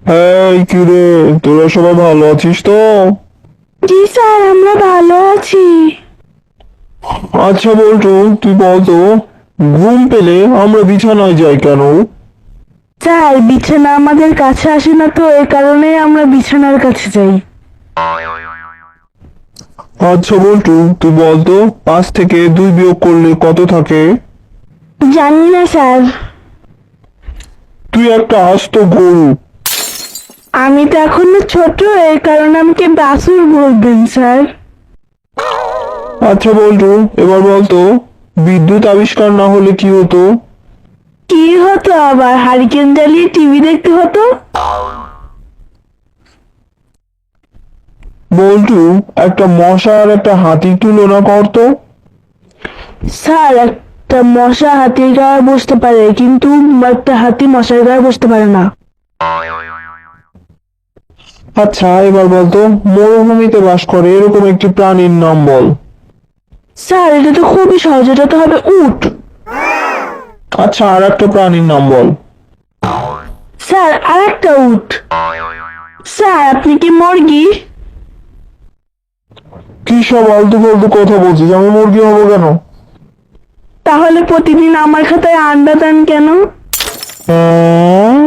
এই কিরে, তোরা সবাই ভালো আছিস তো? জি স্যার, আমরা ভালো আছি। আচ্ছা বল্টু, তুই বলতো, ঘুম পেলে আমরা বিছানায় যাই কেন? স্যার, বিছানা আমাদের কাছে আসে না, তো এই কারণে আমরা বিছানার কাছে যাই। আচ্ছা বল্টু, তুই বলতো 5 থেকে 2 বিয়োগ করলে কত থাকে? জানি না স্যার। তুই একটা আস্ত গরু। আমি তো এখনো ছোট, এই কারণে আমাকে বাছুর বলবেন স্যার। আচ্ছা বল্টু, এবার বলতো, বিদ্যুৎ আবিষ্কার না হলে কি হতো? কি হতো আবার? হারিকেন জ্বালিয়ে টিভি দেখতে হতো। বল্টু, একটা মশা আর একটা হাতির তুলনা করতো। স্যার, একটা মশা হাতির গায়ে বসতে পারে, কিন্তু একটা হাতি মশার গায়ে বসতে পারে না। আচ্ছা এবার বলতো, মরুভূমিতে বাস করে এরকম একটি প্রাণীর নাম বল। স্যার, এটা তো খুবই সহজ, এটা তো হবে উট। আচ্ছা, আর একটা প্রাণীর নাম বল। স্যার, আরেকটা উট। স্যার, আপনি কি মুরগি? কি সব আলতু ফালতু কথা বলছিস? আমি মুরগি হবো কেন? তাহলে প্রতিদিন আমার খাতায় আন্ডা দেন কেন? হ্যাঁ?